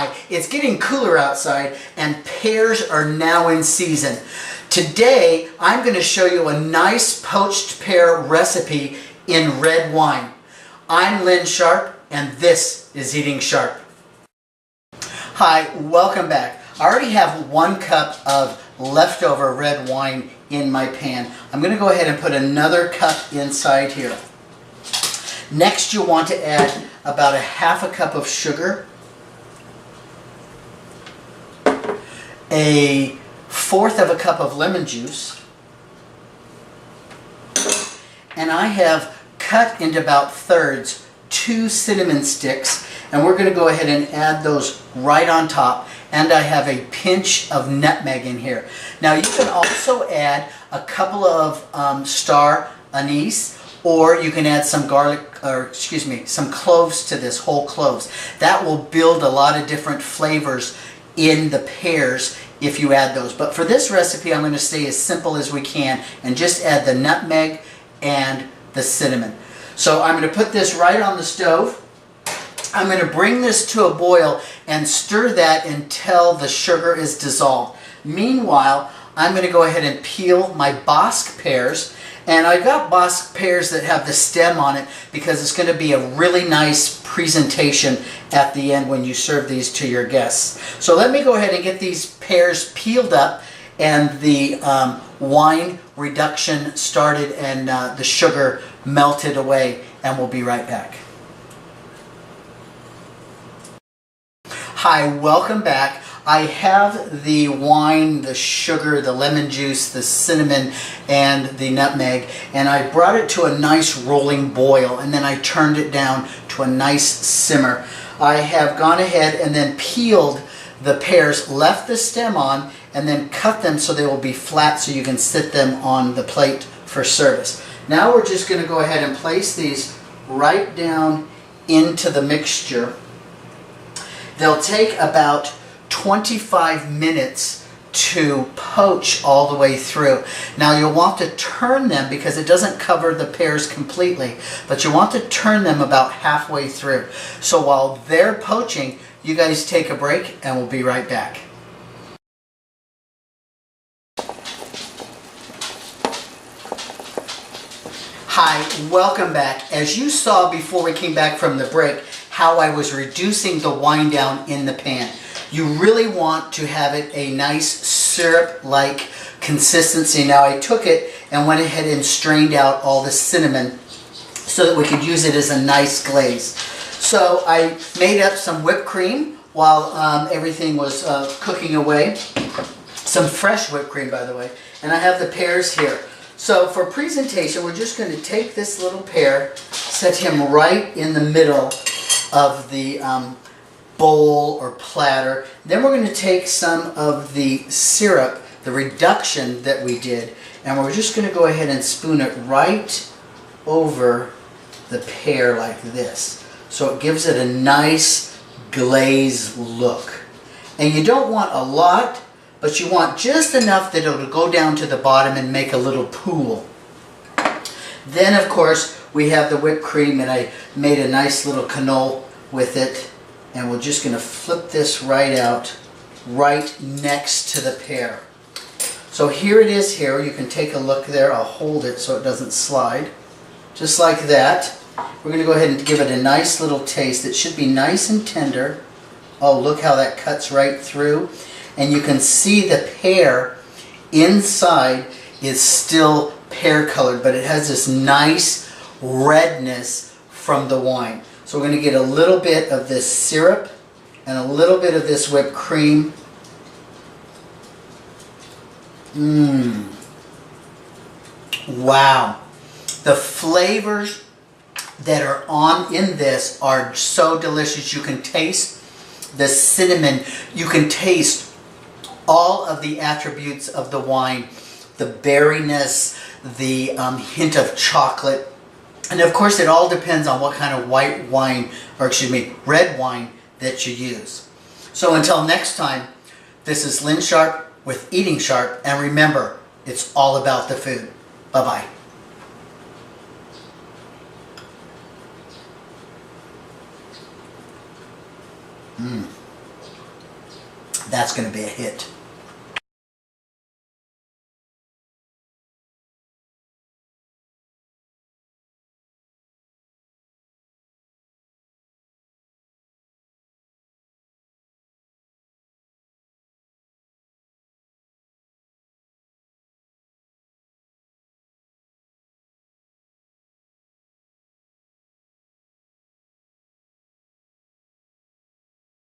Hi, it's getting cooler outside and pears are now in season. Today, I'm going to show you a nice poached pear recipe in red wine. I'm Lynn Sharp and this is Eating Sharp. Hi, welcome back. I already have 1 cup of leftover red wine in my pan. I'm going to go ahead and put another cup inside here. Next, you'll want to add about 1/2 cup of sugar, 1/4 cup of lemon juice, and I have cut into about thirds 2 cinnamon sticks, and we're going to go ahead and add those right on top. And I have a pinch of nutmeg in here. Now you can also add a couple of star anise, or you can add some some cloves to this, whole cloves. That will build a lot of different flavors in the pears if you add those. But for this recipe, I'm going to stay as simple as we can and just add the nutmeg and the cinnamon. So I'm going to put this right on the stove. I'm going to bring this to a boil and stir that until the sugar is dissolved. Meanwhile, I'm going to go ahead and peel my Bosc pears. And I've got Bosc pears that have the stem on it because it's going to be a really nice presentation at the end when you serve these to your guests. So let me go ahead and get these pears peeled up and the wine reduction started and the sugar melted away, and we'll be right back. Hi, welcome back. I have the wine, the sugar, the lemon juice, the cinnamon, and the nutmeg, and I brought it to a nice rolling boil, and then I turned it down to a nice simmer. I have gone ahead and then peeled the pears, left the stem on, and then cut them so they will be flat so you can sit them on the plate for service. Now we're just going to go ahead and place these right down into the mixture. They'll take about 25 minutes to poach all the way through. Now you'll want to turn them because it doesn't cover the pears completely, but you want to turn them about halfway through. So while they're poaching, you guys take a break and we'll be right back. Hi, welcome back. As you saw before we came back from the break, how I was reducing the wine down in the pan. You really want to have it a nice syrup-like consistency. Now I took it and went ahead and strained out all the cinnamon so that we could use it as a nice glaze. So I made up some whipped cream while everything was cooking away. Some fresh whipped cream, by the way. And I have the pears here. So for presentation, we're just going to take this little pear, set him right in the middle of the bowl or platter. Then we're going to take some of the syrup, the reduction that we did, and we're just going to go ahead and spoon it right over the pear like this. So it gives it a nice glaze look. And you don't want a lot, but you want just enough that it'll go down to the bottom and make a little pool. Then of course we have the whipped cream, and I made a nice little cannoli with it, and we're just going to flip this right out right next to the pear. So here it is here. You can take a look there. I'll hold it so it doesn't slide. Just like that. We're going to go ahead and give it a nice little taste. It should be nice and tender. Oh, look how that cuts right through. And you can see the pear inside is still pear colored, but it has this nice redness from the wine. So we're going to get a little bit of this syrup and a little bit of this whipped cream. Wow. The flavors that are in this are so delicious. You can taste the cinnamon. You can taste all of the attributes of the wine. The berryness, the hint of chocolate. And of course it all depends on what kind of white wine, or excuse me, red wine that you use. So until next time, this is Lynn Sharp with Eating Sharp, and remember, it's all about the food. Bye-bye. that's going to be a hit.